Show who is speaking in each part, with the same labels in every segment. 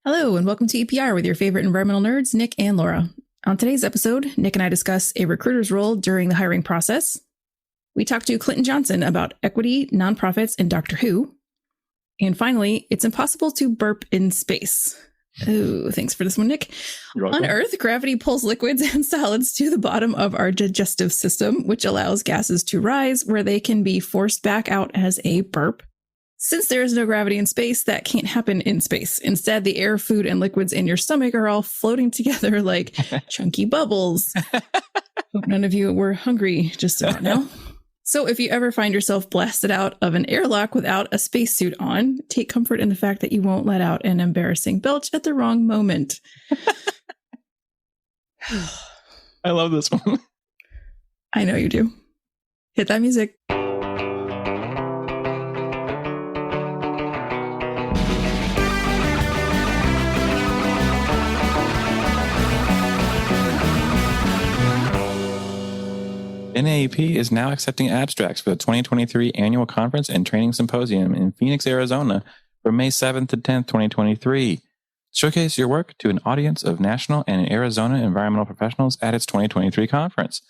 Speaker 1: Hello, and welcome to EPR with your favorite environmental nerds, Nic and Laura. On today's episode, Nic and I discuss a recruiter's role during the hiring process. We talk to Clinton Johnson about equity, nonprofits, and Doctor Who. And finally, it's impossible to burp in space. Oh, thanks for this one, Nic. On Earth, gravity pulls liquids and solids to the bottom of our digestive system, which allows gases to rise where they can be forced back out as a burp. Since there is no gravity in space, that can't happen in space. Instead, the air, food, and liquids in your stomach are all floating together like chunky bubbles. Hope none of you were hungry just about now. So if you ever find yourself blasted out of an airlock without a spacesuit on, take comfort in the fact that you won't let out an embarrassing belch at the wrong moment.
Speaker 2: I love this one.
Speaker 1: I know you do. Hit that music.
Speaker 2: NAEP is now accepting abstracts for the 2023 Annual Conference and Training Symposium in Phoenix, Arizona from May 7th to 10th, 2023. Showcase your work to an audience of national and Arizona environmental professionals at its 2023 conference.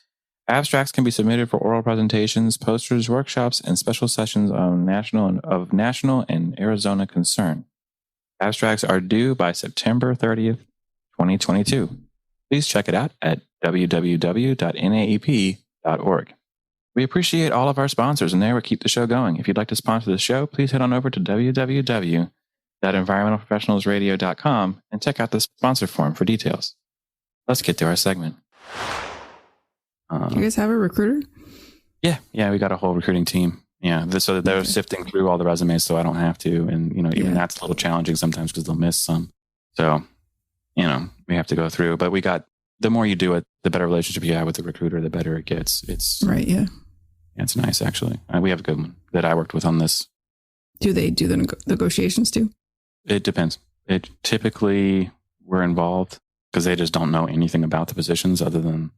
Speaker 2: Abstracts can be submitted for oral presentations, posters, workshops, and special sessions on national and Arizona concern. Abstracts are due by September 30th, 2022. Please check it out at www.naep.org. We appreciate all of our sponsors, and they will keep the show going. If you'd like to sponsor the show, please head on over to www.environmentalprofessionalsradio.com and check out the sponsor form for details. Let's get to our segment.
Speaker 1: Do you guys have a recruiter?
Speaker 2: Yeah, we got a whole recruiting team. Yeah, so they're sifting through all the resumes, so I don't have to. And even that's a little challenging sometimes because they'll miss some. So we have to go through. But the more you do it, the better relationship you have with the recruiter, the better it gets. It's
Speaker 1: right. Yeah.
Speaker 2: It's nice, actually. We have a good one that I worked with on this.
Speaker 1: Do they do the negotiations too?
Speaker 2: It depends. Typically we're involved because they just don't know anything about the positions other than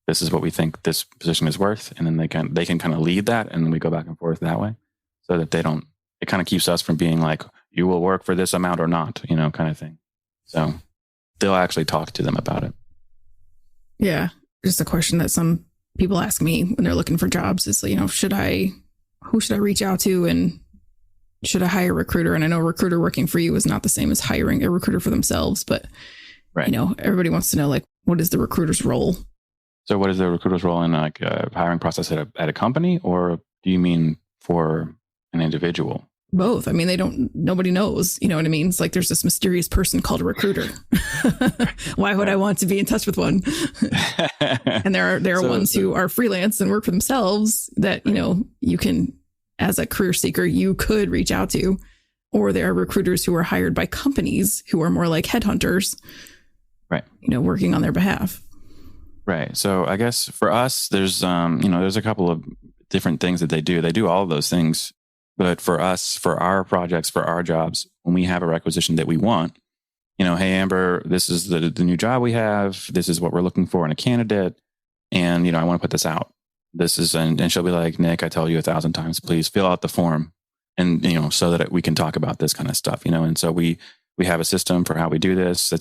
Speaker 2: this is what we think this position is worth. And then they can kind of lead that. And then we go back and forth that way so that it kind of keeps us from being like, you will work for this amount or not, kind of thing. So they'll actually talk to them about it.
Speaker 1: Yeah. Just a question that some people ask me when they're looking for jobs is, who should I reach out to and should I hire a recruiter? And I know a recruiter working for you is not the same as hiring a recruiter for themselves, but
Speaker 2: right.
Speaker 1: Everybody wants to know what is the recruiter's role?
Speaker 2: So what is the recruiter's role in a hiring process at a company, or do you mean for an individual?
Speaker 1: Both. I mean, nobody knows, you know what I mean? It's like there's this mysterious person called a recruiter. Why would I want to be in touch with one? And there are ones who are freelance and work for themselves that, you can, as a career seeker, you could reach out to, or there are recruiters who are hired by companies who are more like headhunters,
Speaker 2: right?
Speaker 1: Working on their behalf.
Speaker 2: Right. So I guess for us, there's a couple of different things that they do. They do all of those things. But for us, for our projects, for our jobs, when we have a requisition that we want, hey, Amber, this is the new job we have. This is what we're looking for in a candidate. And, I want to put this out. And she'll be like, Nic, I tell you 1,000 times, please fill out the form. And, so that we can talk about this kind of stuff, And so we have a system for how we do this.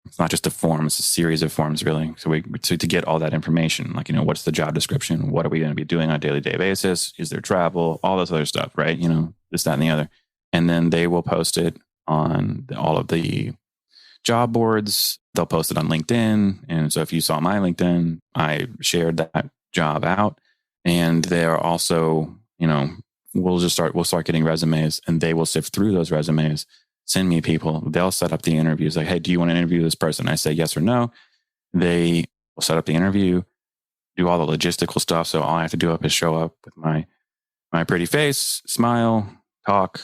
Speaker 2: It's not just a form, it's a series of forms, really. So to get all that information, what's the job description? What are we going to be doing on a daily basis? Is there travel? All this other stuff, right? This, that, and the other. And then they will post it on all of the job boards. They'll post it on LinkedIn. And so if you saw my LinkedIn, I shared that job out. And they are also, we'll start getting resumes, and they will sift through those resumes. Send me people. They'll set up the interviews. Like, hey, do you want to interview this person? I say yes or no. They will set up the interview, do all the logistical stuff. So all I have to do is show up with my pretty face, smile, talk,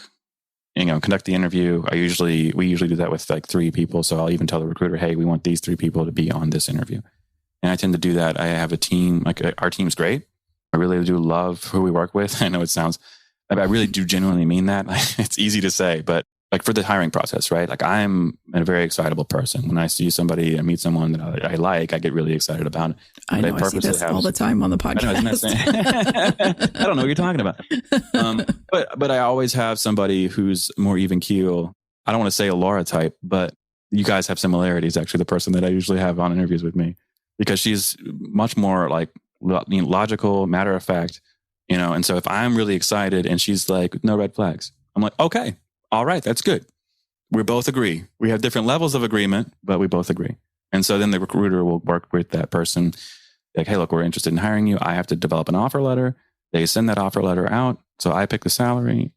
Speaker 2: conduct the interview. We usually do that with 3 people. So I'll even tell the recruiter, hey, we want these 3 people to be on this interview. And I tend to do that. I have a team. Our team's great. I really do love who we work with. I know it sounds, I really do genuinely mean that. It's easy to say, but for the hiring process, right? I'm a very excitable person. When I see somebody and meet someone that I like, I get really excited about it.
Speaker 1: I know, I see this all the time on the podcast.
Speaker 2: I don't know what you're talking about. But I always have somebody who's more even keel. I don't want to say a Laura type, but you guys have similarities. Actually, the person that I usually have on interviews with me, because she's much more like logical, matter of fact, and so if I'm really excited and she's like, no red flags, I'm like, okay, all right, that's good. We both agree. We have different levels of agreement, but we both agree. And so then the recruiter will work with that person. Like, hey, look, we're interested in hiring you. I have to develop an offer letter. They send that offer letter out. So I pick the salary.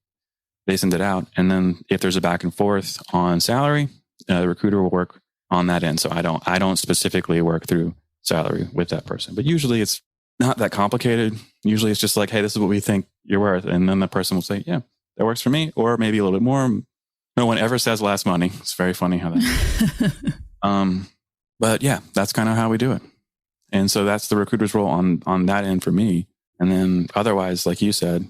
Speaker 2: They send it out. And then if there's a back and forth on salary, the recruiter will work on that end. So I don't specifically work through salary with that person. But usually it's not that complicated. Usually it's just like, hey, this is what we think you're worth. And then the person will say, yeah, that works for me. Or maybe a little bit more. No one ever says less money. It's very funny how that but yeah, that's kind of how we do it. And so that's the recruiter's role on that end for me. And then otherwise, like you said,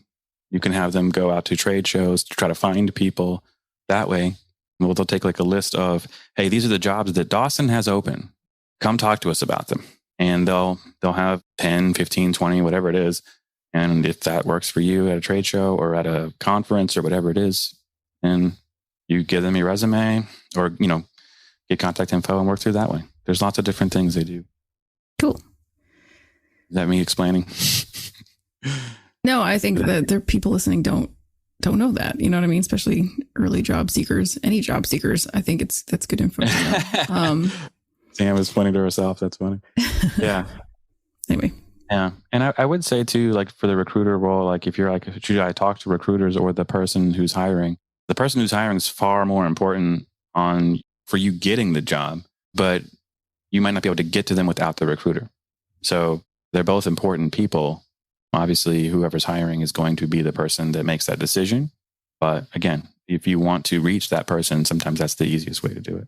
Speaker 2: you can have them go out to trade shows to try to find people that way. Well, they'll take like a list of, hey, these are the jobs that Dawson has open. Come talk to us about them. And they'll have 10, 15, 20, whatever it is. And if that works for you at a trade show or at a conference or whatever it is, then you give them your resume or, get contact info and work through that way. There's lots of different things they do.
Speaker 1: Cool.
Speaker 2: Is that me explaining?
Speaker 1: No, I think that there are people listening don't know that. You know what I mean? Especially early job seekers, any job seekers. I think that's good info.
Speaker 2: Sam is pointing to herself. That's funny. Yeah.
Speaker 1: Anyway.
Speaker 2: Yeah. And I would say too, like for the recruiter role, like if you're like, should I talk to recruiters or the person who's hiring? The person who's hiring is far more important for you getting the job, but you might not be able to get to them without the recruiter. So they're both important people. Obviously, whoever's hiring is going to be the person that makes that decision. But again, if you want to reach that person, sometimes that's the easiest way to do it.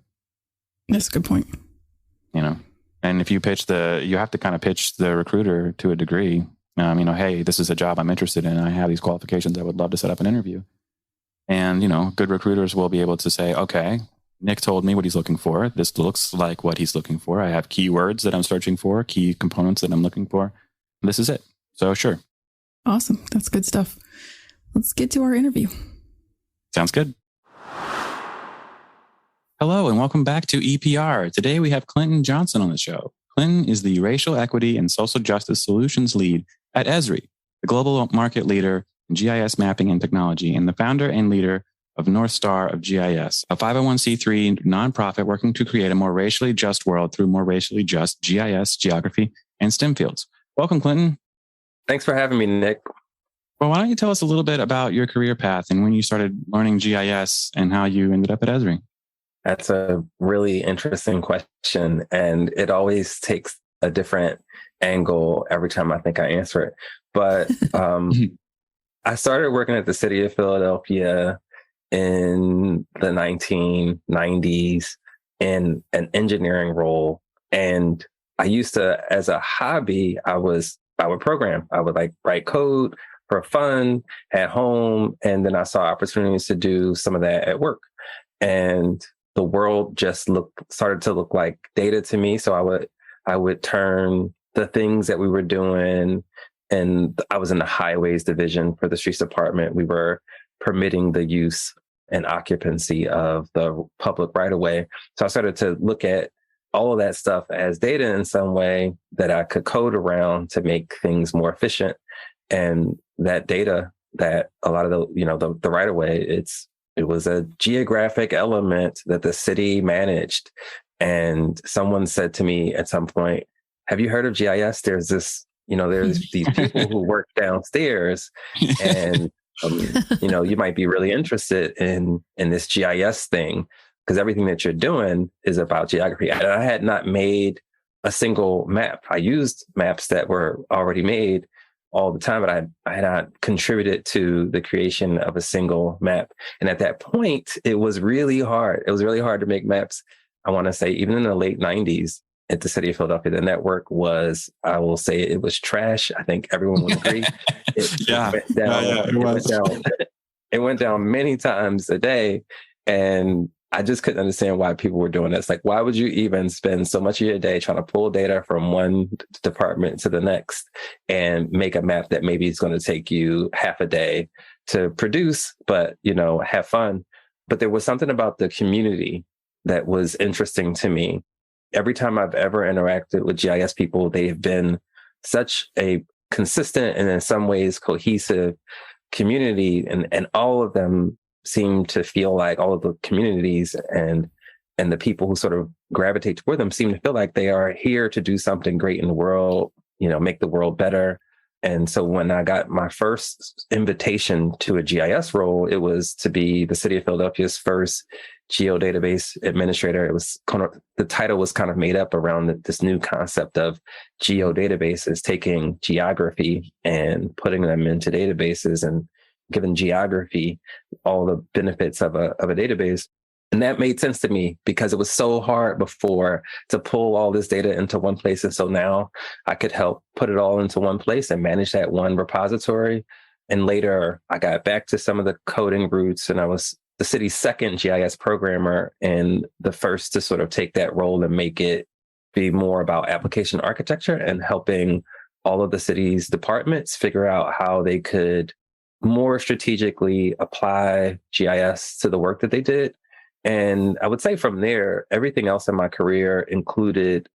Speaker 1: That's a good point.
Speaker 2: And if you you have to kind of pitch the recruiter to a degree. Hey, this is a job I'm interested in. I have these qualifications. I would love to set up an interview. And, good recruiters will be able to say, okay, Nic told me what he's looking for. This looks like what he's looking for. I have keywords that I'm searching for, key components that I'm looking for. This is it. So sure.
Speaker 1: Awesome. That's good stuff. Let's get to our interview.
Speaker 2: Sounds good. Hello and welcome back to EPR. Today we have Clinton Johnson on the show. Clinton is the Racial Equity and Social Justice Solutions Lead at Esri, the global market leader in GIS mapping and technology, and the founder and leader of NorthStar of GIS, a 501c3 nonprofit working to create a more racially just world through more racially just GIS, geography, and STEM fields. Welcome, Clinton.
Speaker 3: Thanks for having me, Nic.
Speaker 2: Well, why don't you tell us a little bit about your career path and when you started learning GIS and how you ended up at Esri?
Speaker 3: That's a really interesting question, and it always takes a different angle every time I think I answer it. But I started working at the city of Philadelphia in the 1990s in an engineering role. And I used to, as a hobby, I would program. I would write code for fun at home. And then I saw opportunities to do some of that at work. And the world just started to look like data to me. So I would turn the things that we were doing, and I was in the highways division for the streets department. We were permitting the use and occupancy of the public right of way. So I started to look at all of that stuff as data in some way that I could code around to make things more efficient. And that data, that a lot of the right of way, it was a geographic element that the city managed. And someone said to me at some point, have you heard of GIS? There's there's these people who work downstairs, and you might be really interested in this GIS thing, because everything that you're doing is about geography. And I had not made a single map. I used maps that were already made all the time, but I had not contributed to the creation of a single map. And at that point, it was really hard. It was really hard to make maps. I want to say even in the late 90s at the city of Philadelphia, the network was, I will say it was trash. I think everyone would agree. It went down many times a day. And I just couldn't understand why people were doing this. Like, why would you even spend so much of your day trying to pull data from one department to the next and make a map that maybe is going to take you half a day to produce, but, have fun? But there was something about the community that was interesting to me. Every time I've ever interacted with GIS people, they have been such a consistent and in some ways cohesive community. And all of them seem to feel like all of the communities and the people who sort of gravitate toward them seem to feel like they are here to do something great in the world, make the world better. And so when I got my first invitation to a GIS role, it was to be the city of Philadelphia's first geodatabase administrator. It was the title was kind of made up around this new concept of geodatabases, taking geography and putting them into databases and giving geography all the benefits of a database. And that made sense to me because it was so hard before to pull all this data into one place. And so now I could help put it all into one place and manage that one repository. And later I got back to some of the coding roots, and I was the city's second GIS programmer and the first to sort of take that role and make it be more about application architecture and helping all of the city's departments figure out how they could more strategically apply GIS to the work that they did. And I would say from there, everything else in my career included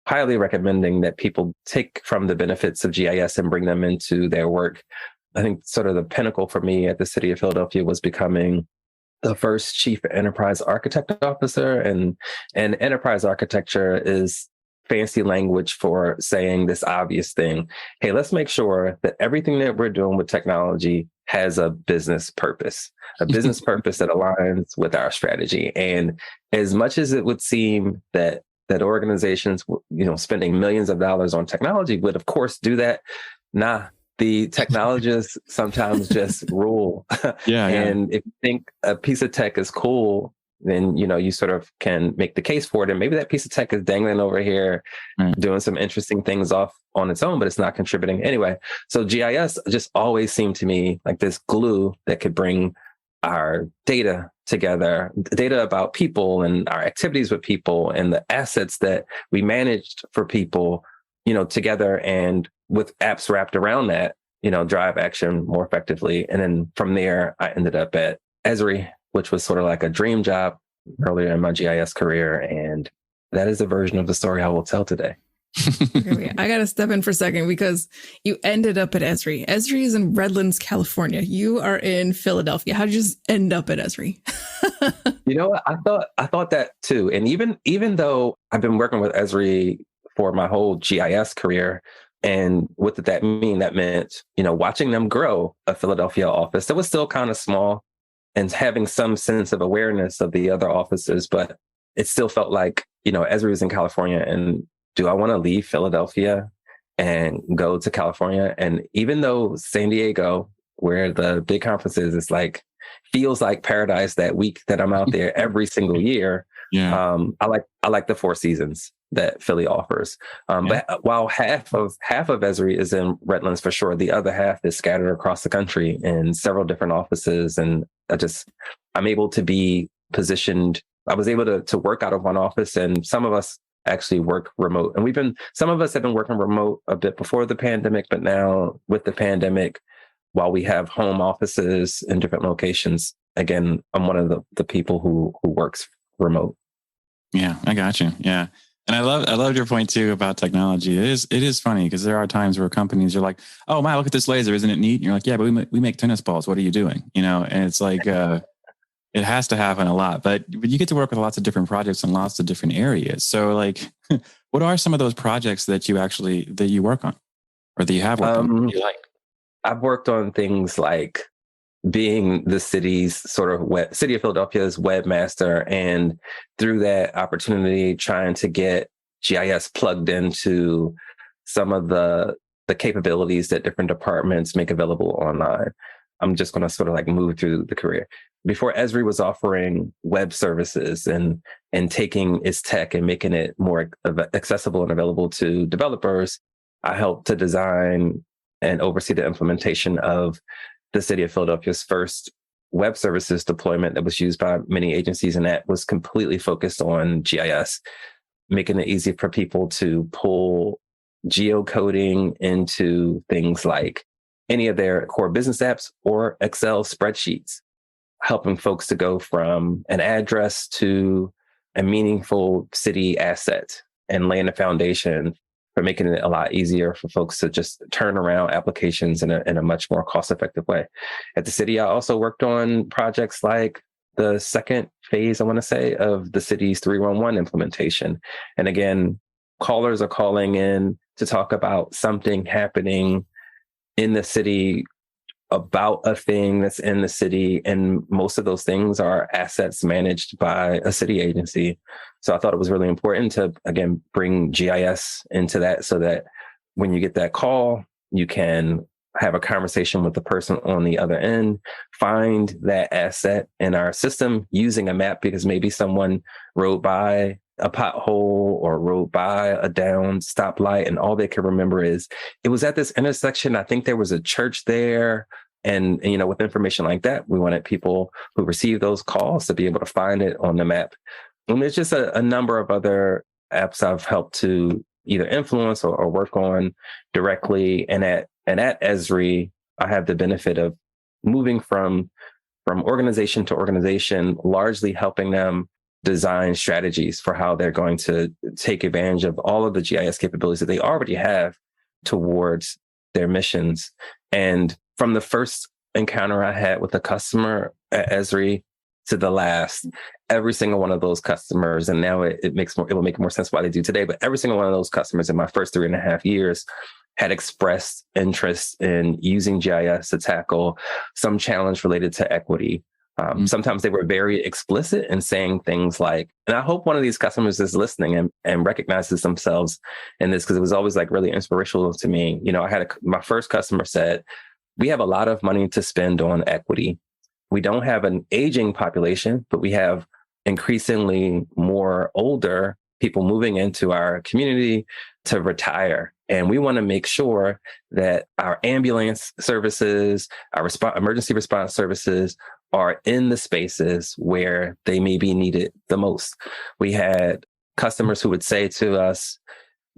Speaker 3: highly recommending that people take from the benefits of GIS and bring them into their work. I think sort of the pinnacle for me at the city of Philadelphia was becoming the first chief enterprise architect officer. And enterprise architecture is fancy language for saying this obvious thing. Hey, let's make sure that everything that we're doing with technology has a business purpose that aligns with our strategy. And as much as it would seem that organizations, spending millions of dollars on technology would of course do that, the technologists sometimes just rule. And if you think a piece of tech is cool, then, you sort of can make the case for it. And maybe that piece of tech is dangling over here, doing some interesting things off on its own, but it's not contributing anyway. So GIS just always seemed to me like this glue that could bring our data together, data about people and our activities with people and the assets that we managed for people, together, and with apps wrapped around that, drive action more effectively. And then from there, I ended up at Esri, which was sort of like a dream job earlier in my GIS career. And that is a version of the story I will tell today.
Speaker 1: Okay, I got to step in for a second because you ended up at Esri. Esri is in Redlands, California. You are in Philadelphia. How did you just end up at Esri?
Speaker 3: You know what? I thought that too. And even though I've been working with Esri for my whole GIS career, and what did that mean? That meant, watching them grow a Philadelphia office that was still kind of small and having some sense of awareness of the other offices, but it still felt like, Esri was in California, and do I want to leave Philadelphia and go to California? And even though San Diego, where the big conference is feels like paradise that week that I'm out there every single year. I like the Four Seasons that Philly offers. But while half of Esri is in Redlands for sure, the other half is scattered across the country in several different offices. And I'm able to be positioned. I was able to work out of one office, and some of us actually work remote. And some of us have been working remote a bit before the pandemic, but now with the pandemic, while we have home offices in different locations, again, I'm one of the people who works remote.
Speaker 2: Yeah, I got you. Yeah. And I love your point too about technology. It is funny because there are times where companies are like, "Oh my, look at this laser, isn't it neat?" And you're like, "Yeah, but we make tennis balls. What are you doing?" And it's like, it has to happen a lot, but you get to work with lots of different projects in lots of different areas. So like, what are some of those projects that you work on or that you have worked on? You like?
Speaker 3: I've worked on things like being the city's sort of City of Philadelphia's webmaster, and through that opportunity, trying to get GIS plugged into some of the capabilities that different departments make available online. I'm just going to sort of like move through the career. Before Esri was offering web services and taking its tech and making it more accessible and available to developers, I helped to design and oversee the implementation of the City of Philadelphia's first web services deployment that was used by many agencies. And that was completely focused on GIS, making it easy for people to pull geocoding into things like any of their core business apps or Excel spreadsheets. helping folks to go from an address to a meaningful city asset and laying the foundation for making it a lot easier for folks to just turn around applications in a much more cost-effective way. At the city, I also worked on projects like the second phase, I want to say, of the city's 311 implementation. And again, callers are calling in to talk about something happening in the city, about a thing that's in the city. And most of those things are assets managed by a city agency. So I thought it was really important to, again, bring GIS into that so that when you get that call, you can have a conversation with the person on the other end, find that asset in our system using a map, because maybe someone rode by a pothole or rode by a down stoplight, and all they can remember is it was at this intersection. I think there was a church there. And with information like that, we wanted people who receive those calls to be able to find it on the map. And there's just a number of other apps I've helped to either influence or work on directly. And at Esri, I have the benefit of moving from organization to organization, largely helping them design strategies for how they're going to take advantage of all of the GIS capabilities that they already have towards their missions. And from the first encounter I had with a customer at Esri to the last, every single one of those customers, and now it will make more sense why they do today, but every single one of those customers in my first 3.5 years had expressed interest in using GIS to tackle some challenge related to equity. Sometimes they were very explicit in saying things like, and I hope one of these customers is listening and recognizes themselves in this, because it was always like really inspirational to me. I had my first customer said, we have a lot of money to spend on equity. We don't have an aging population, but we have increasingly more older people moving into our community to retire. And we want to make sure that our ambulance services, our emergency response services are in the spaces where they may be needed the most. We had customers who would say to us,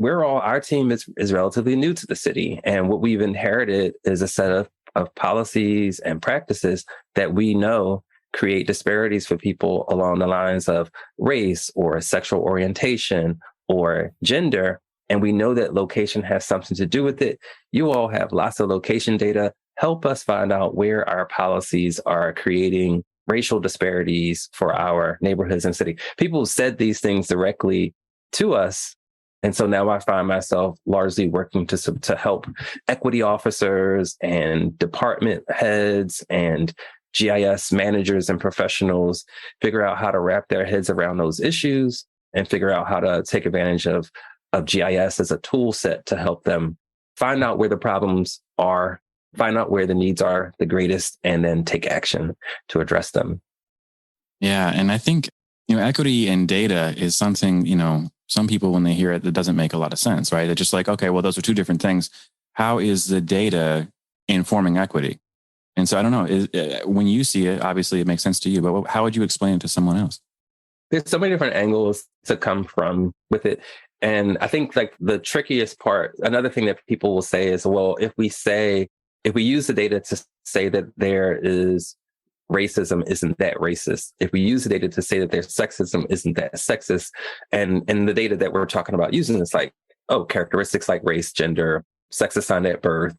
Speaker 3: our team is relatively new to the city. And what we've inherited is a set of policies and practices that we know create disparities for people along the lines of race or sexual orientation or gender. And we know that location has something to do with it. You all have lots of location data. Help us find out where our policies are creating racial disparities for our neighborhoods and city. People said these things directly to us. And so now I find myself largely working to help equity officers and department heads and GIS managers and professionals figure out how to wrap their heads around those issues and figure out how to take advantage of GIS as a tool set to help them find out where the problems are, find out where the needs are the greatest, and then take action to address them.
Speaker 2: Yeah. And I think, equity and data is something, some people, when they hear it, that doesn't make a lot of sense, right? They're just like, okay, well, those are two different things. How is the data informing equity? And so I don't know, when you see it, obviously it makes sense to you, but how would you explain it to someone else?
Speaker 3: There's so many different angles to come from with it. And I think like the trickiest part, another thing that people will say is, well, if we use the data to say that there is racism, isn't that racist? If we use the data to say that there's sexism, isn't that sexist? And the data that we're talking about using is like, characteristics like race, gender, sex assigned at birth,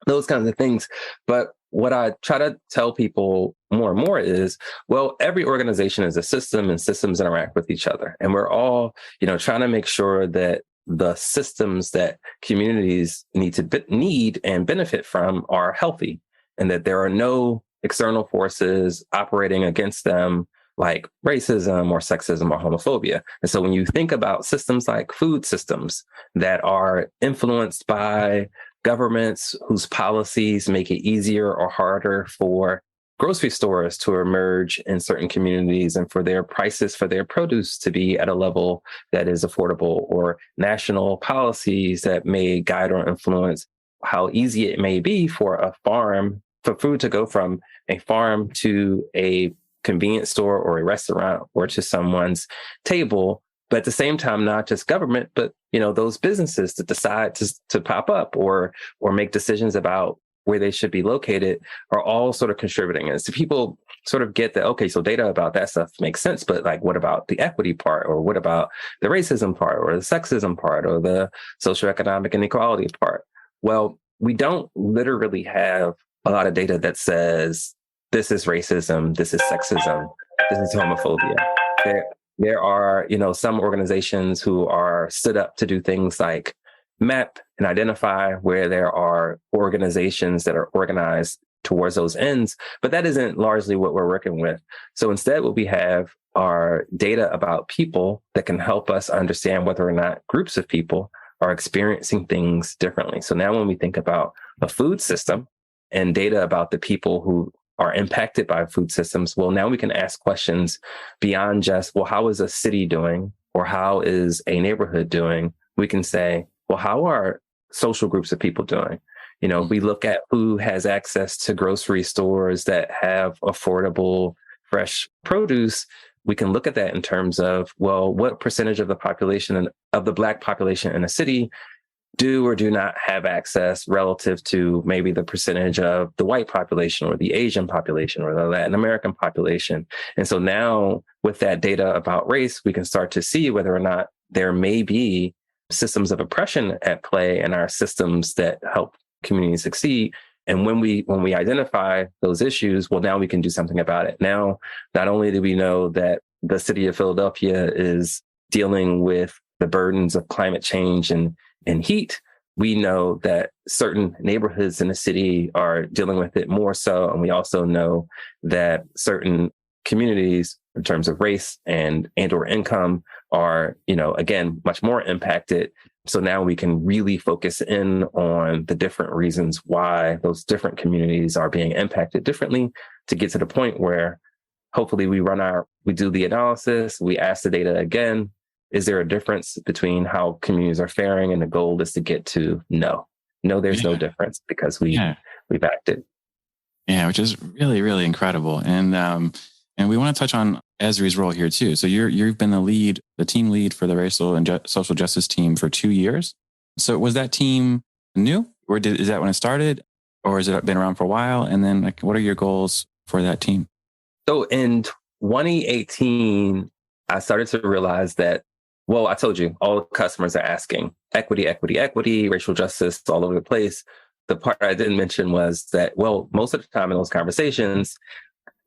Speaker 3: those kinds of things. But what I try to tell people more and more is, well, every organization is a system and systems interact with each other. And we're all, trying to make sure that the systems that communities need and benefit from are healthy, and that there are no external forces operating against them like racism or sexism or homophobia. And so when you think about systems like food systems that are influenced by governments whose policies make it easier or harder for grocery stores to emerge in certain communities and for their prices for their produce to be at a level that is affordable, or national policies that may guide or influence how easy it may be for food to go from a farm to a convenience store or a restaurant or to someone's table. But at the same time, not just government, but those businesses that decide to pop up or make decisions about where they should be located are all sort of contributing. And so people sort of get that, okay, so data about that stuff makes sense, but like, what about the equity part? Or what about the racism part or the sexism part or the socioeconomic inequality part? Well, we don't literally have a lot of data that says this is racism, this is sexism, this is homophobia. There are, some organizations who are stood up to do things like map and identify where there are organizations that are organized towards those ends, but that isn't largely what we're working with. So instead, what we have are data about people that can help us understand whether or not groups of people are experiencing things differently. So now when we think about a food system and data about the people who are impacted by food systems, well, now we can ask questions beyond just, well, how is a city doing? Or how is a neighborhood doing? We can say, well, how are social groups of people doing? We look at who has access to grocery stores that have affordable, fresh produce. We can look at that in terms of, well, what percentage of the population and of the Black population in a city do or do not have access relative to maybe the percentage of the white population or the Asian population or the Latin American population. And so now with that data about race, we can start to see whether or not there may be systems of oppression at play in our systems that help communities succeed. And when we identify those issues, well, now we can do something about it. Now, not only do we know that the city of Philadelphia is dealing with the burdens of climate change and heat, we know that certain neighborhoods in the city are dealing with it more so. And we also know that certain communities in terms of race and or income are, again, much more impacted. So now we can really focus in on the different reasons why those different communities are being impacted differently to get to the point where hopefully we do the analysis, we ask the data again, is there a difference between how communities are faring? And the goal is to get to no, there's no difference because we've acted.
Speaker 2: Yeah, which is really, really incredible. And we want to touch on Esri's role here too. So you've been the team lead for the racial and social justice team for 2 years. So was that team new, or is that when it started, or has it been around for a while? And then, what are your goals for that team?
Speaker 3: So in 2018, I started to realize that, well, I told you, all the customers are asking equity, racial justice all over the place. The part I didn't mention was that, well, most of the time in those conversations,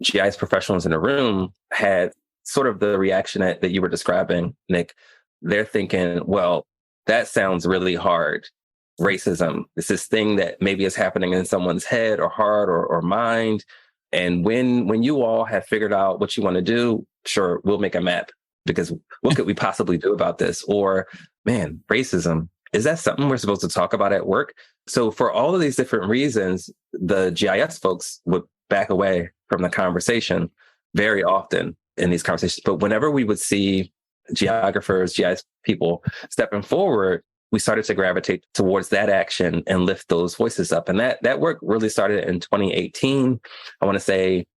Speaker 3: GIS professionals in the room had sort of the reaction that you were describing, Nick. They're thinking, well, that sounds really hard. Racism, it's this thing that maybe is happening in someone's head or heart or mind. And when you all have figured out what you want to do, sure, we'll make a map, because what could we possibly do about this? Or, man, racism, is that something we're supposed to talk about at work? So for all of these different reasons, the GIS folks would back away from the conversation very often in these conversations. But whenever we would see geographers, GIS people stepping forward, we started to gravitate towards that action and lift those voices up. And that work really started in 2018. I want to say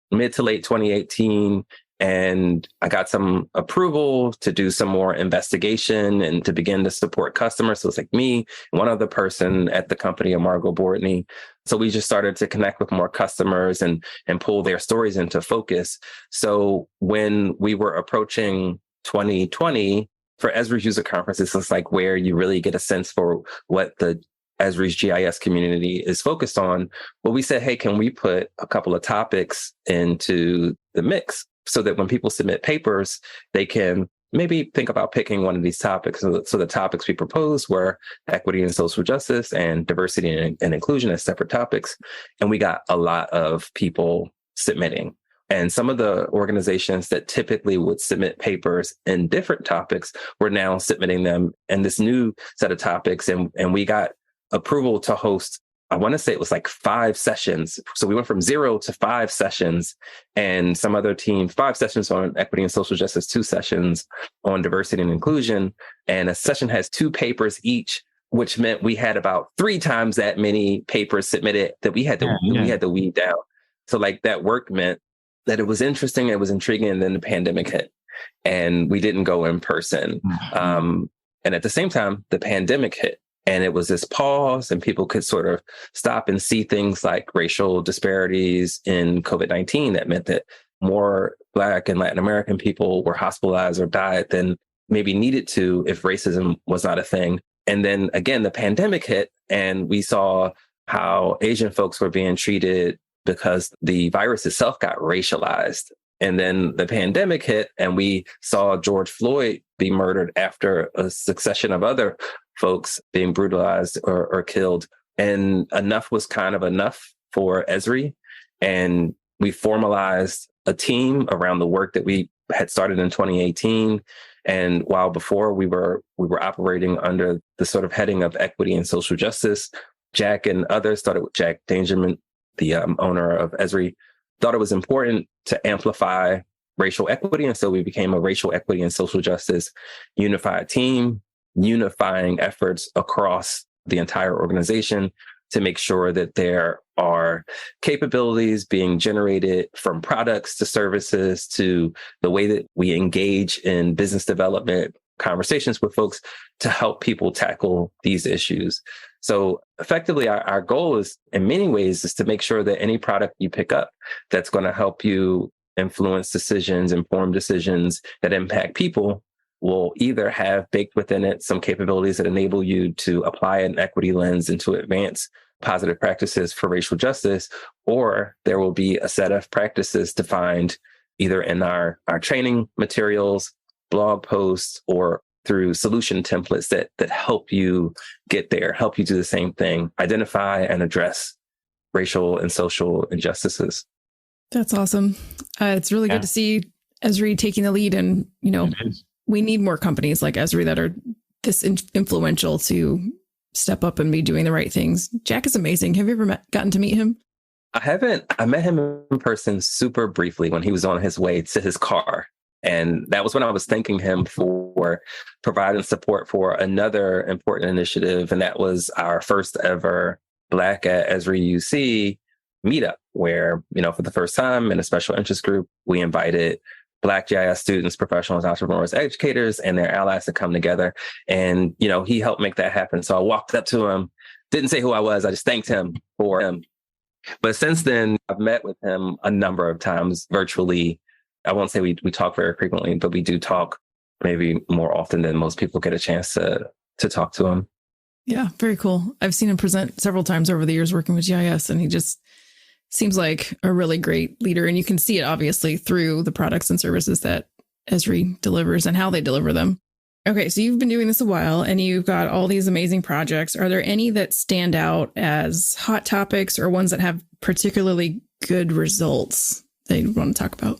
Speaker 3: mid to late 2018. And I got some approval to do some more investigation and to begin to support customers. So it's like me, one other person at the company, Margot Bortney. So we just started to connect with more customers and pull their stories into focus. So when we were approaching 2020 for Esri's user conference, this is like where you really get a sense for what the Esri's GIS community is focused on. Well, we said, hey, can we put a couple of topics into the mix so that when people submit papers, they can maybe think about picking one of these topics. So the topics we proposed were equity and social justice and diversity and inclusion as separate topics. And we got a lot of people submitting. And some of the organizations that typically would submit papers in different topics were now submitting them in this new set of topics. And we got approval to host, I want to say it was like 5 sessions. So we went from 0 to 5 sessions, and some other team, 5 sessions on equity and social justice, 2 sessions on diversity and inclusion. And a session has 2 papers each, which meant we had about 3 times that many papers submitted that we had to weed down. So like that work meant that it was interesting, it was intriguing, and then the pandemic hit and we didn't go in person. And at the same time, the pandemic hit. And it was this pause, and people could sort of stop and see things like racial disparities in COVID-19 that meant that more Black and Latin American people were hospitalized or died than maybe needed to if racism was not a thing. And then again, the pandemic hit, and we saw how Asian folks were being treated because the virus itself got racialized. And then the pandemic hit, and we saw George Floyd be murdered after a succession of other folks being brutalized or killed. And enough was kind of enough for Esri. And we formalized a team around the work that we had started in 2018. And while before we were operating under the sort of heading of equity and social justice, Jack and others, started with Jack Dangerman, the owner of Esri, thought it was important to amplify racial equity. And so we became a racial equity and social justice unified team, unifying efforts across the entire organization to make sure that there are capabilities being generated from products to services to the way that we engage in business development conversations with folks to help people tackle these issues. So effectively, our goal is, in many ways, is to make sure that any product you pick up that's going to help you influence decisions, inform decisions that impact people will either have baked within it some capabilities that enable you to apply an equity lens and to advance positive practices for racial justice, or there will be a set of practices defined either in our training materials, blog posts, or through solution templates that help you get there, help you do the same thing, identify and address racial and social injustices.
Speaker 1: That's awesome. It's really good to see Esri taking the lead, and we need more companies like Esri that are this influential to step up and be doing the right things. Jack is amazing. Have you ever gotten to meet him?
Speaker 3: I haven't. I met him in person super briefly when he was on his way to his car. And that was when I was thanking him for providing support for another important initiative. And that was our first ever Black at Esri UC meetup, where, for the first time in a special interest group, we invited Black GIS students, professionals, entrepreneurs, educators, and their allies to come together. And, he helped make that happen. So I walked up to him, didn't say who I was. I just thanked him for him. But since then, I've met with him a number of times virtually. I won't say we talk very frequently, but we do talk maybe more often than most people get a chance to talk to him.
Speaker 1: Yeah, very cool. I've seen him present several times over the years working with GIS, and he just seems like a really great leader. And you can see it obviously through the products and services that Esri delivers and how they deliver them. Okay, so you've been doing this a while and you've got all these amazing projects. Are there any that stand out as hot topics or ones that have particularly good results that you want to talk about?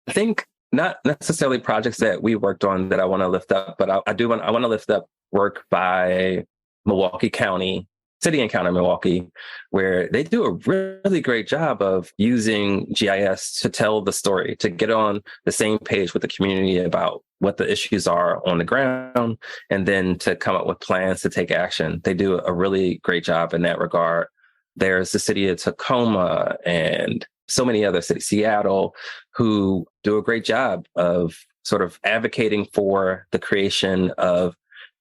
Speaker 3: I think not necessarily projects that we worked on that I want to lift up, but I want to lift up work by Milwaukee County, City and County Milwaukee, where they do a really great job of using GIS to tell the story, to get on the same page with the community about what the issues are on the ground, and then to come up with plans to take action. They do a really great job in that regard. There's the city of Tacoma and so many other cities, Seattle, who do a great job of sort of advocating for the creation of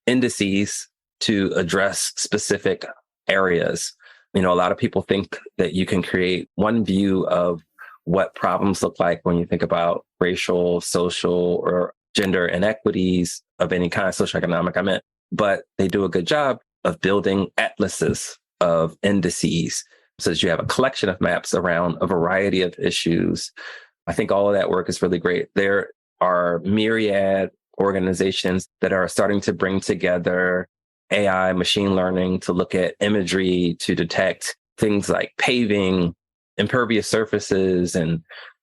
Speaker 3: indices to address specific areas. A lot of people think that you can create one view of what problems look like when you think about racial, social, or gender inequities of any kind, socioeconomic, but they do a good job of building atlases of indices so that you have a collection of maps around a variety of issues. I think all of that work is really great. There are myriad organizations that are starting to bring together AI, machine learning to look at imagery to detect things like paving, impervious surfaces, and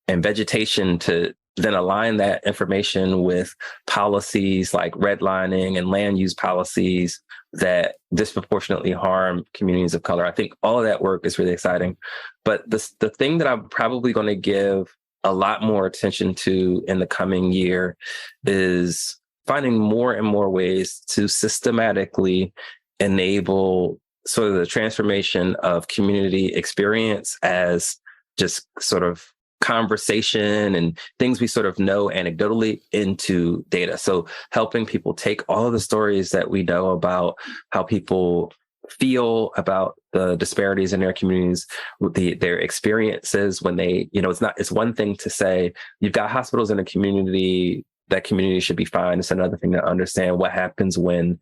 Speaker 3: vegetation, to then align that information with policies like redlining and land use policies that disproportionately harm communities of color. I think all of that work is really exciting. But the thing that I'm probably going to give a lot more attention to in the coming year is finding more and more ways to systematically enable sort of the transformation of community experience as just sort of conversation and things we sort of know anecdotally into data. So helping people take all of the stories that we know about how people feel about the disparities in their communities, their experiences when they, it's one thing to say you've got hospitals in a community, that community should be fine. It's another thing to understand what happens when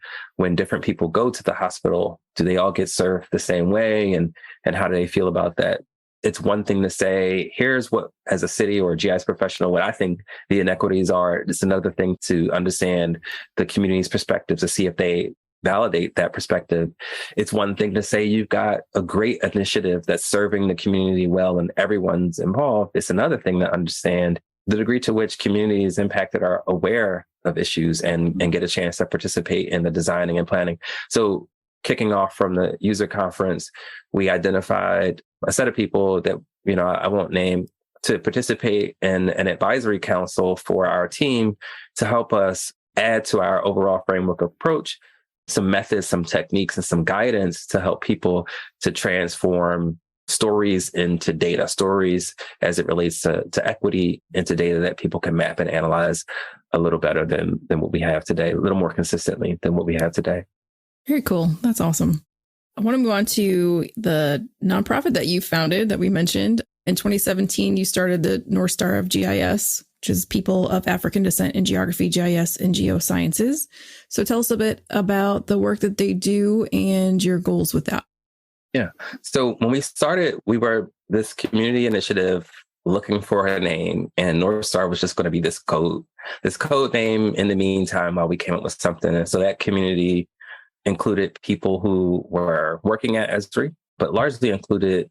Speaker 3: different people go to the hospital. Do they all get served the same way? And how do they feel about that? It's one thing to say, here's what, as a city or a GIS professional, what I think the inequities are. It's another thing to understand the community's perspective to see if they validate that perspective. It's one thing to say you've got a great initiative that's serving the community well and everyone's involved. It's another thing to understand the degree to which communities impacted are aware of issues and get a chance to participate in the designing and planning. So kicking off from the user conference, we identified a set of people that, I won't name, to participate in an advisory council for our team to help us add to our overall framework approach some methods, some techniques, and some guidance to help people to transform stories into data, stories as it relates to equity into data that people can map and analyze a little better than what we have today, a little more consistently than what we have today. Very
Speaker 1: cool. That's awesome. I want to move on to the nonprofit that you founded that we mentioned. In 2017, you started the NorthStar of GIS, which is People of African Descent in Geography, GIS, and Geosciences. So tell us a bit about the work that they do and your goals with that.
Speaker 3: Yeah. So when we started, we were this community initiative looking for a name, and NorthStar was just going to be this code name in the meantime while we came up with something. And so that community included people who were working at Esri, but largely included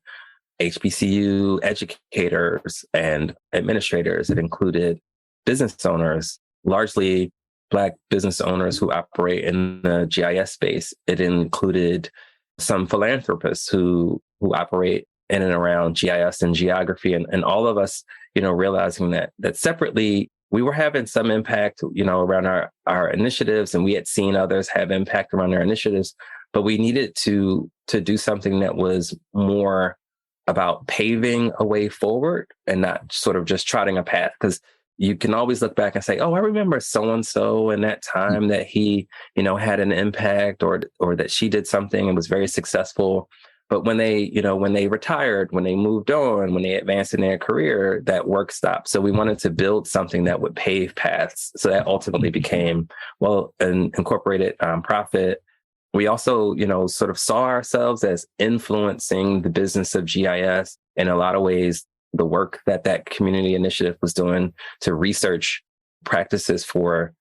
Speaker 3: HBCU educators and administrators. It included business owners, largely Black business owners who operate in the GIS space. It included some philanthropists who operate in and around GIS and geography, and all of us, realizing that separately we were having some impact, around our initiatives, and we had seen others have impact around their initiatives, but we needed to do something that was more about paving a way forward and not sort of just trotting a path. Because you can always look back and say, oh, I remember so-and-so in that time that he, had an impact or that she did something and was very successful. But when they retired, when they moved on, when they advanced in their career, that work stopped. So we wanted to build something that would pave paths. So that ultimately became, an incorporated nonprofit. We also, sort of saw ourselves as influencing the business of GIS in a lot of ways. The work that community initiative was doing to research practices for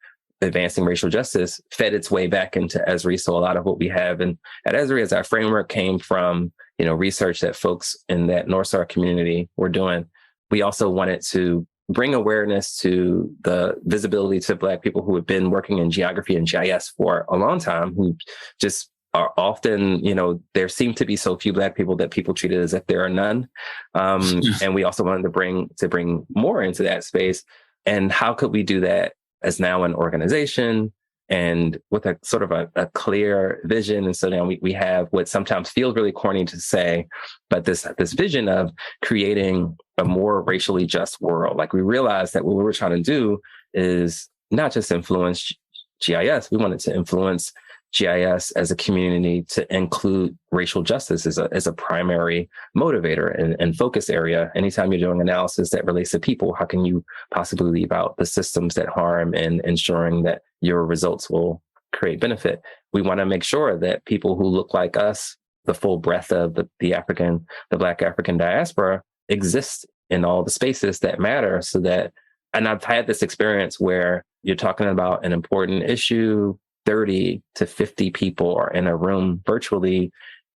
Speaker 3: advancing racial justice fed its way back into Esri. So a lot of what we have at Esri as our framework came from, research that folks in that NorthStar community were doing. We also wanted to bring awareness to the visibility to Black people who have been working in geography and GIS for a long time, who just are often, there seem to be so few Black people that people treat it as if there are none. And we also wanted to bring more into that space. And how could we do that as now an organization and with a sort of a clear vision? And so now we have what sometimes feels really corny to say, but this vision of creating a more racially just world. Like, we realized that what we were trying to do is not just influence GIS, we wanted to influence GIS as a community to include racial justice as a primary motivator and focus area. Anytime you're doing analysis that relates to people, how can you possibly leave out the systems that harm and ensuring that your results will create benefit? We want to make sure that people who look like us, the full breadth of the Black African diaspora, exist in all the spaces that matter. So that, and I've had this experience where you're talking about an important issue, 30 to 50 people are in a room virtually.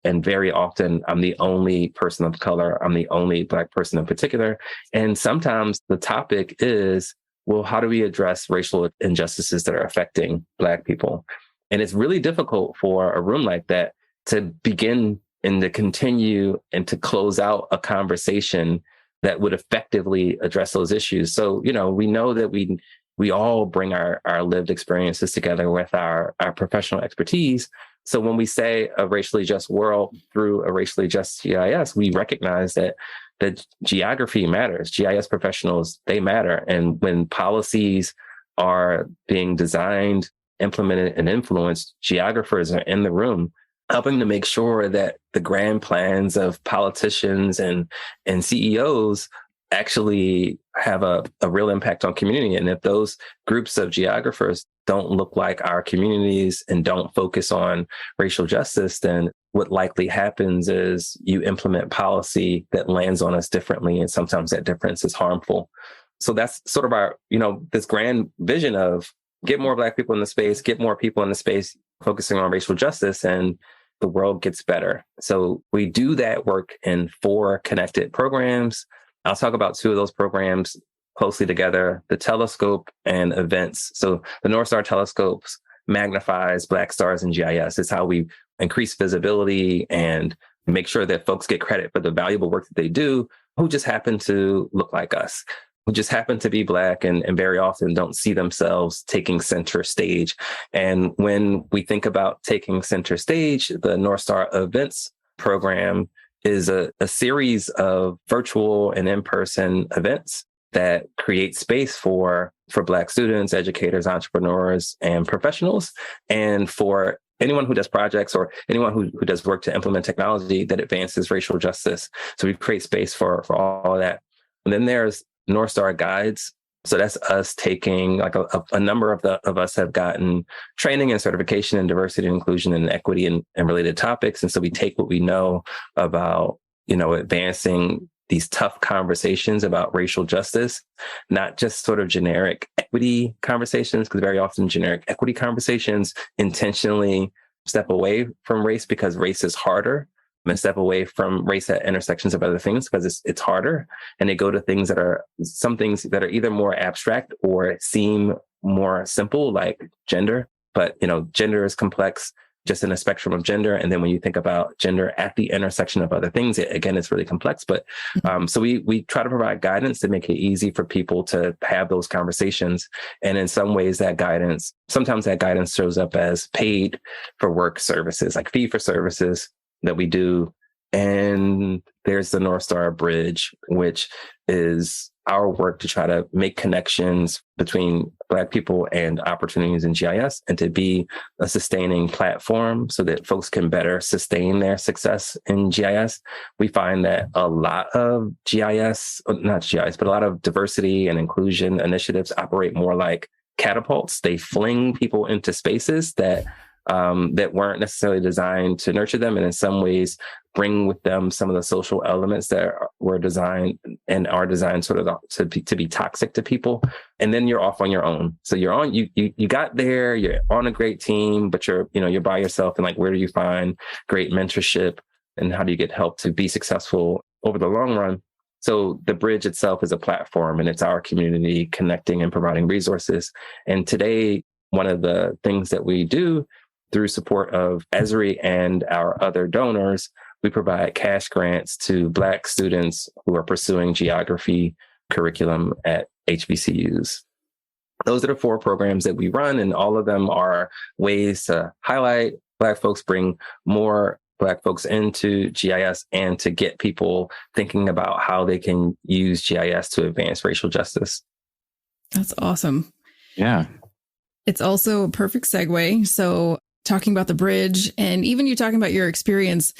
Speaker 3: And very often I'm the only person of color. I'm the only Black person in particular. And sometimes the topic is, well, how do we address racial injustices that are affecting Black people? And it's really difficult for a room like that to begin and to continue and to close out a conversation that would effectively address those issues. So, we know that we all bring our lived experiences together with our professional expertise. So when we say a racially just world through a racially just GIS, we recognize that that geography matters. GIS professionals, they matter. And when policies are being designed, implemented, and influenced, geographers are in the room helping to make sure that the grand plans of politicians and CEOs actually have a real impact on community. And if those groups of geographers don't look like our communities and don't focus on racial justice, then what likely happens is you implement policy that lands on us differently. And sometimes that difference is harmful. So that's sort of our, this grand vision of get more Black people in the space, get more people in the space, focusing on racial justice, and the world gets better. So we do that work in 4 connected programs. I'll talk about 2 of those programs closely together, the telescope and events. So the NorthStar telescopes magnifies Black stars in GIS. It's how we increase visibility and make sure that folks get credit for the valuable work that they do who just happen to look like us, who just happen to be Black and very often don't see themselves taking center stage. And when we think about taking center stage, the NorthStar Events program is a series of virtual and in-person events that create space for Black students, educators, entrepreneurs, and professionals, and for anyone who does projects or anyone who does work to implement technology that advances racial justice. So we create space for all of that. And then there's NorthStar Guides. So that's us taking, like a number of us have gotten training and certification in diversity and inclusion and equity and related topics. And so we take what we know about, advancing these tough conversations about racial justice, not just sort of generic equity conversations, because very often generic equity conversations intentionally step away from race because race is harder, and step away from race at intersections of other things because it's harder. And they go to things that are either more abstract or seem more simple, like gender. But, gender is complex just in a spectrum of gender. And then when you think about gender at the intersection of other things, it's really complex. But so we try to provide guidance to make it easy for people to have those conversations. And in some ways, sometimes that guidance shows up as paid for work services, like fee for services that we do. And there's the NorthStar Bridge, which is our work to try to make connections between Black people and opportunities in GIS, and to be a sustaining platform so that folks can better sustain their success in GIS. We find that a lot of a lot of diversity and inclusion initiatives operate more like catapults. They fling people into spaces that weren't necessarily designed to nurture them, and in some ways bring with them some of the social elements that were designed and are designed sort of to be toxic to people. And then you're off on your own. So you got there, you're on a great team, but you're by yourself. And like, where do you find great mentorship, and how do you get help to be successful over the long run? So the bridge itself is a platform, and it's our community connecting and providing resources. And today, one of the things that we do through support of Esri and our other donors, we provide cash grants to Black students who are pursuing geography curriculum at HBCUs. Those are the 4 programs that we run, and all of them are ways to highlight Black folks, bring more Black folks into GIS, and to get people thinking about how they can use GIS to advance racial justice.
Speaker 1: That's awesome.
Speaker 2: Yeah.
Speaker 1: It's also a perfect segue. So talking about the bridge, and even you talking about your experience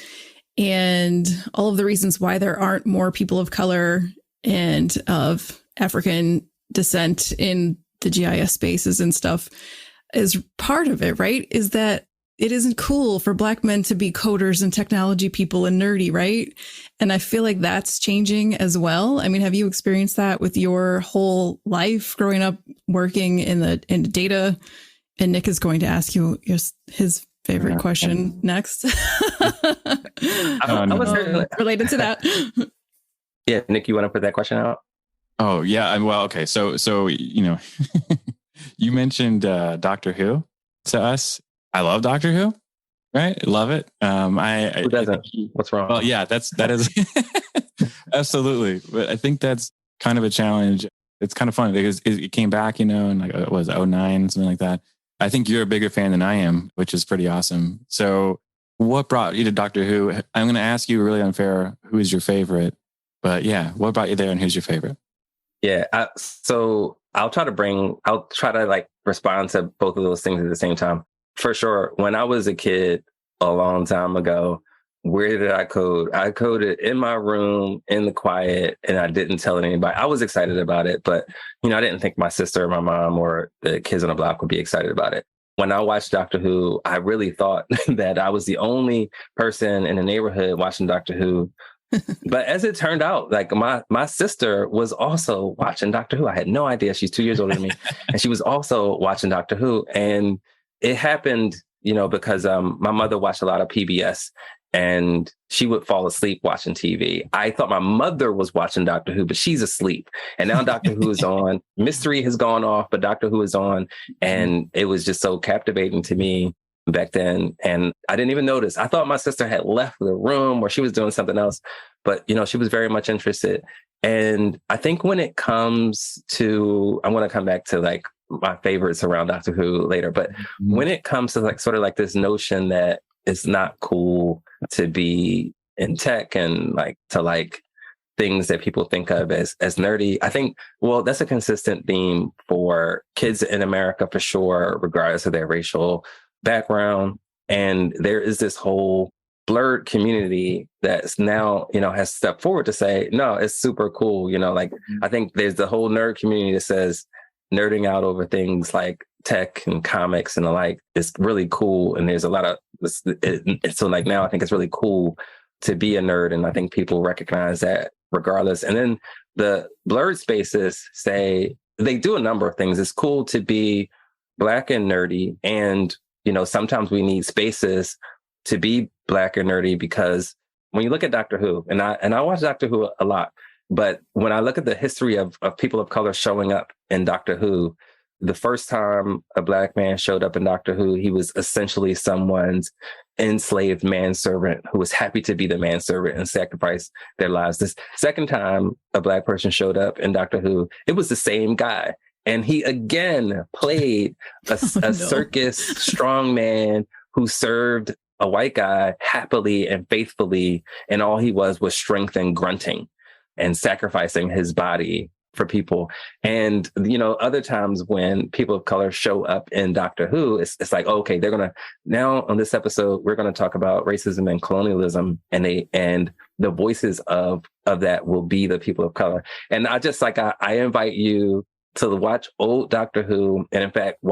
Speaker 1: and all of the reasons why there aren't more people of color and of African descent in the GIS spaces and stuff, is part of it, right? Is that it isn't cool for Black men to be coders and technology people and nerdy, right? And I feel like that's changing as well. I mean, have you experienced that with your whole life growing up working in the data? And Nic is going to ask you his favorite question next. Related to that.
Speaker 3: Yeah, Nic, you want to put that question out?
Speaker 2: Oh, yeah. Well, okay. So you mentioned Doctor Who to us. I love Doctor Who, right? Love it.
Speaker 3: Who doesn't? What's wrong?
Speaker 2: Well, yeah, that is absolutely. But I think that's kind of a challenge. It's kind of fun because it came back, in like, it was 2009, something like that. I think you're a bigger fan than I am, which is pretty awesome. So what brought you to Doctor Who? I'm going to ask you really unfair, who is your favorite? But yeah, what about you there, and who's your favorite?
Speaker 3: Yeah. So I'll try to like respond to both of those things at the same time. For sure. When I was a kid a long time ago, where did I code? I coded in my room in the quiet, and I didn't tell anybody. I was excited about it, but I didn't think my sister or my mom or the kids on the block would be excited about it. When I watched Doctor Who, I really thought that I was the only person in the neighborhood watching Doctor Who. But as it turned out, like my sister was also watching Doctor Who. I had no idea. She's 2 years older than me. And she was also watching Doctor Who. And it happened, because my mother watched a lot of PBS, and she would fall asleep watching TV. I thought my mother was watching Doctor Who, but she's asleep. And now Doctor Who is on. Mystery has gone off, but Doctor Who is on. And it was just so captivating to me back then. And I didn't even notice. I thought my sister had left the room or she was doing something else, but she was very much interested. And I think when it comes to, I want to come back to like my favorites around Doctor Who later, but when it comes to like sort of like this notion that it's not cool to be in tech and like to like things that people think of as nerdy, I think, well, that's a consistent theme for kids in America for sure, regardless of their racial background. And there is this whole blurred community that's now, has stepped forward to say, no, it's super cool. I think there's the whole nerd community that says nerding out over things like tech and comics and the like is really cool. And there's a lot of, so like now I think it's really cool to be a nerd. And I think people recognize that regardless. And then the blurred spaces say they do a number of things. It's cool to be Black and nerdy. And sometimes we need spaces to be Black and nerdy, because when you look at Doctor Who, and I watch Doctor Who a lot, but when I look at the history of people of color showing up in Doctor Who, the first time a Black man showed up in Doctor Who, he was essentially someone's enslaved manservant who was happy to be the manservant and sacrifice their lives. This second time a Black person showed up in Doctor Who, it was the same guy. And he again played a circus strongman who served a white guy happily and faithfully. And all he was strength and grunting and sacrificing his body for people. And, other times when people of color show up in Doctor Who, it's like, okay, they're going to, now on this episode, we're going to talk about racism and colonialism, and the voices of that will be the people of color. And I just I invite you to watch old Doctor Who, and in fact,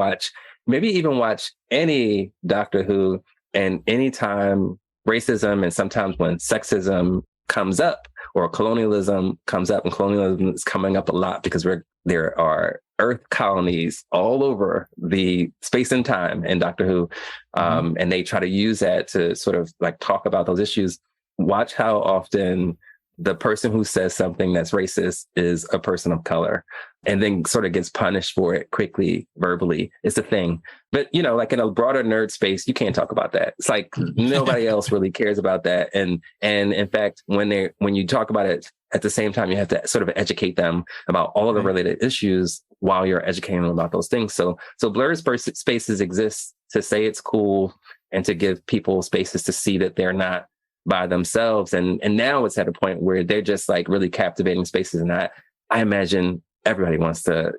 Speaker 3: maybe even watch any Doctor Who, and anytime racism and sometimes when sexism comes up or colonialism comes up, and colonialism is coming up a lot because there are Earth colonies all over the space and time in Doctor Who, and they try to use that to sort of like talk about those issues. Watch how often the person who says something that's racist is a person of color, and then sort of gets punished for it quickly, verbally. It's a thing. But, like in a broader nerd space, you can't talk about that. It's like nobody else really cares about that. And in fact, when you talk about it at the same time, you have to sort of educate them about all of the related issues while you're educating them about those things. So blurred spaces exist to say it's cool and to give people spaces to see that they're not by themselves. And now it's at a point where they're just like really captivating spaces. And I imagine everybody wants to,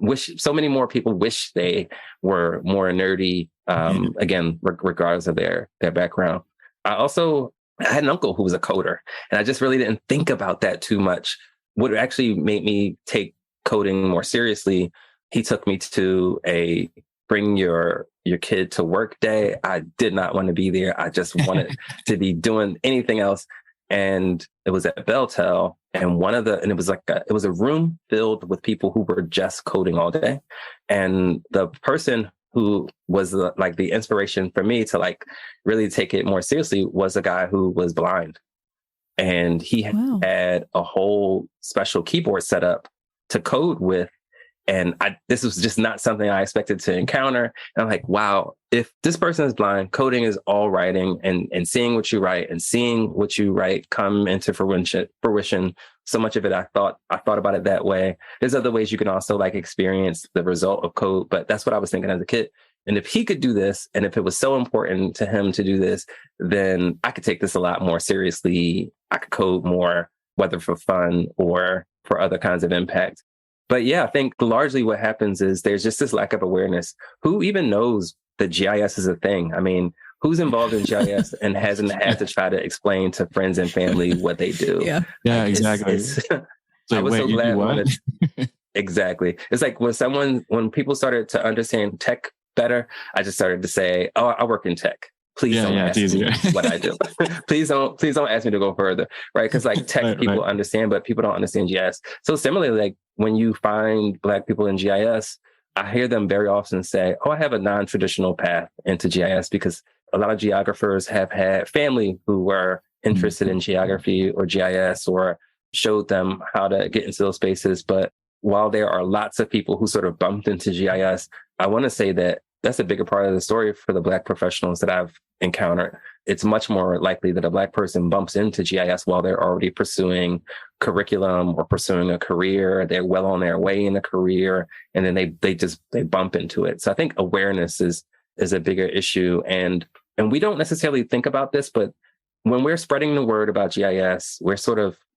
Speaker 3: wish so many more people wish they were more nerdy, again, regardless of their background. I had an uncle who was a coder, and I just really didn't think about that too much. What actually made me take coding more seriously, he took me to a bring your kid to work day. I did not want to be there. I just wanted to be doing anything else. And it was at Belltel, and it was a room filled with people who were just coding all day. And the person who was the inspiration for me to like really take it more seriously was a guy who was blind. And he had a whole special keyboard set up to code with. And this was just not something I expected to encounter. And I'm like, wow, if this person is blind, coding is all writing, and seeing what you write and seeing what you write come into fruition. So much of it, I thought about it that way. There's other ways you can also like experience the result of code, but that's what I was thinking as a kid. And if he could do this, and if it was so important to him to do this, then I could take this a lot more seriously. I could code more whether for fun or for other kinds of impact. But yeah, I think largely what happens is there's just this lack of awareness. Who even knows that GIS is a thing? I mean, who's involved in GIS and hasn't had to try to explain to friends and family what they do?
Speaker 1: Yeah,
Speaker 2: like, exactly.
Speaker 3: I was so glad when exactly. It's like when people started to understand tech better, I just started to say, "Oh, I work in tech. Please don't ask me what I do. please don't ask me to go further." Right? Because like tech people understand, but people don't understand GIS. So similarly, like when you find Black people in GIS, I hear them very often say, "Oh, I have a non-traditional path into GIS," because a lot of geographers have had family who were interested in geography or GIS or showed them how to get into those spaces. But while there are lots of people who sort of bumped into GIS, I want to say that that's a bigger part of the story for the Black professionals that I've encountered. It's much more likely that a Black person bumps into GIS while they're already pursuing curriculum or pursuing a career. They're well on their way in a career, and then they bump into it. So I think awareness is a bigger issue. And we don't necessarily think about this, but when we're spreading the word about GIS,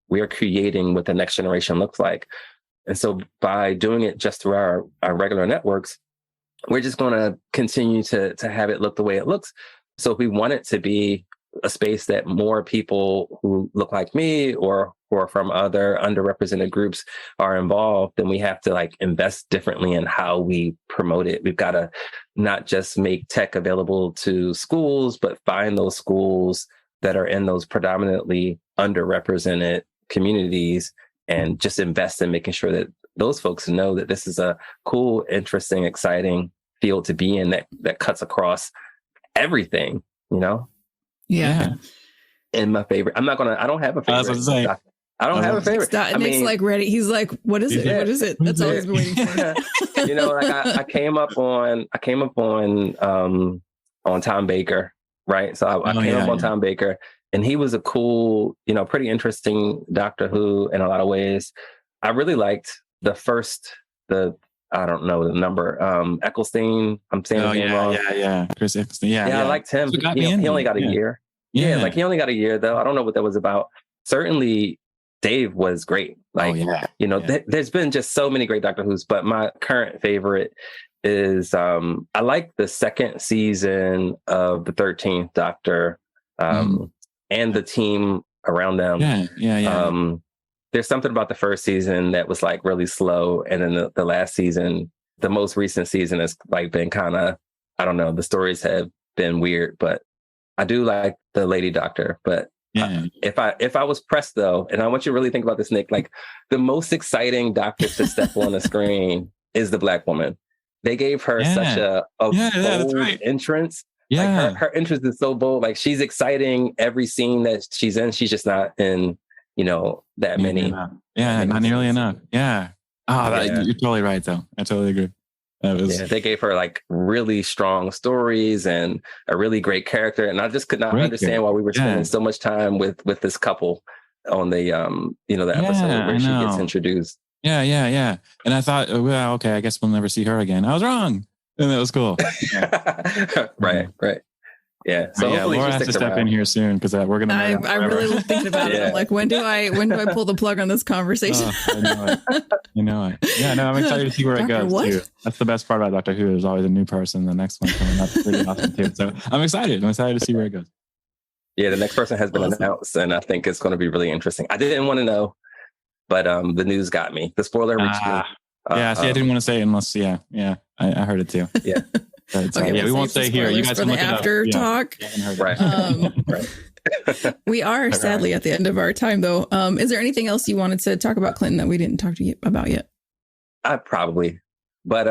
Speaker 3: we are creating what the next generation looks like. And so by doing it just through our regular networks, we're just going to continue to have it look the way it looks. So if we want it to be a space that more people who look like me or from other underrepresented groups are involved, then we have to like invest differently in how we promote it. We've got to not just make tech available to schools, but find those schools that are in those predominantly underrepresented communities and just invest in making sure that those folks know that this is a cool, interesting, exciting field to be in that cuts across everything, you know?
Speaker 1: Yeah.
Speaker 3: And my favorite, I don't have a favorite. I don't have a favorite.
Speaker 1: Nick's like ready. He's like, what is it?
Speaker 3: Yeah.
Speaker 1: What is it? That's all he's been waiting for.
Speaker 3: You know, like I came up on Tom Baker, right? So I came up on Tom Baker, and he was a cool, you know, pretty interesting Doctor Who in a lot of ways. I really liked I don't know the number, Eccleston. I'm saying his name wrong.
Speaker 2: Yeah. Chris Eccleston. Yeah.
Speaker 3: I liked him. He only got a year. Yeah, like he only got a year though. I don't know what that was about. Certainly Dave was great. Like, you know, there's been just so many great Doctor Who's, but my current favorite is, I like the second season of the 13th Doctor, and the team around them. There's something about the first season that was like really slow. And then the last season, the most recent season has like been kind of, I don't know, the stories have been weird, but I do like the Lady Doctor. But if I was pressed though, and I want you to really think about this, Nick, like the most exciting Doctor to step on the screen is the Black woman. They gave her such a bold entrance. Yeah. Like her entrance is so bold. Like she's exciting every scene that she's in. She's just not in, you know, that many.
Speaker 2: Not nearly enough. Yeah. You're totally right though. I totally agree.
Speaker 3: They gave her like really strong stories and a really great character. And I just could not understand why we were spending so much time with this couple on the, the episode where she gets introduced.
Speaker 2: Yeah. And I thought, well, okay, I guess we'll never see her again. I was wrong. And that was cool.
Speaker 3: Right. Yeah. So
Speaker 2: Laura has to step in here soon because we're gonna.
Speaker 1: I really was thinking about it. I'm like, when do I pull the plug on this conversation?
Speaker 2: I know it. Yeah, no, I'm excited to see where it goes too. That's the best part about Doctor Who. There's always a new person. The next one coming up pretty often too. So I'm excited. I'm excited to see where it goes.
Speaker 3: Yeah, the next person has been announced, and I think it's going to be really interesting. I didn't want to know, but the news got me. The spoiler reached me.
Speaker 2: I didn't want to say it unless. I heard it too.
Speaker 3: Yeah.
Speaker 2: Okay, we won't say here. You guys can look
Speaker 1: after
Speaker 2: it up.
Speaker 1: talk.
Speaker 3: Right.
Speaker 1: We are sadly at the end of our time, though. Is there anything else you wanted to talk about, Clinton, that we didn't talk to you about yet?
Speaker 3: Probably, but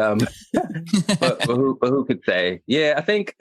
Speaker 3: who could say? Yeah, I think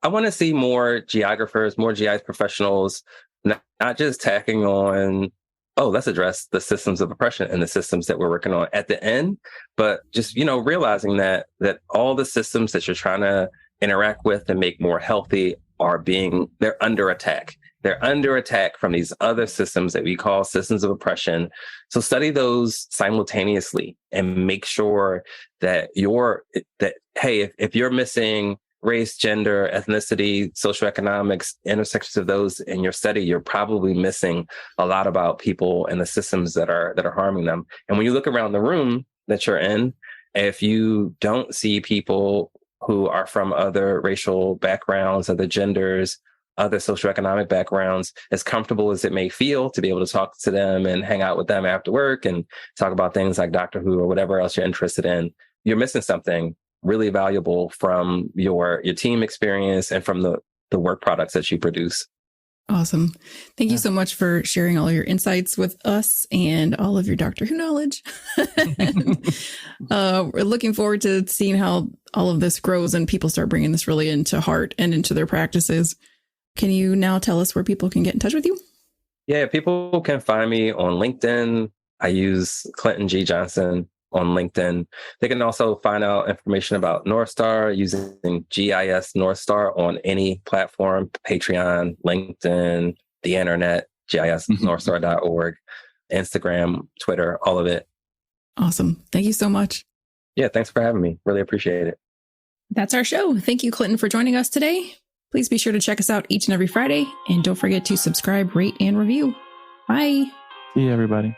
Speaker 3: I want to see more geographers, more GIS professionals, not just tacking on. Let's address the systems of oppression and the systems that we're working on at the end, but just, realizing that all the systems that you're trying to interact with and make more healthy they're under attack. They're under attack from these other systems that we call systems of oppression. So study those simultaneously and make sure that if you're missing race, gender, ethnicity, socioeconomics, intersections of those in your study, you're probably missing a lot about people and the systems that are harming them. And when you look around the room that you're in, if you don't see people who are from other racial backgrounds, other genders, other socioeconomic backgrounds, as comfortable as it may feel to be able to talk to them and hang out with them after work and talk about things like Doctor Who or whatever else you're interested in, you're missing something really valuable from your team experience and from the work products that you produce.
Speaker 1: Awesome. Thank you so much for sharing all your insights with us and all of your Doctor Who knowledge. We're looking forward to seeing how all of this grows and people start bringing this really into heart and into their practices. Can you now tell us where people can get in touch with you?
Speaker 3: Yeah, people can find me on LinkedIn. I use Clinton G. Johnson on LinkedIn. They can also find out information about NorthStar using GIS NorthStar on any platform, Patreon, LinkedIn, the internet, GISNorthstar.org, Instagram, Twitter, all of it.
Speaker 1: Awesome. Thank you so much.
Speaker 3: Yeah, thanks for having me. Really appreciate it.
Speaker 1: That's our show. Thank you, Clinton, for joining us today. Please be sure to check us out each and every Friday. And don't forget to subscribe, rate, and review. Bye.
Speaker 2: See you, everybody.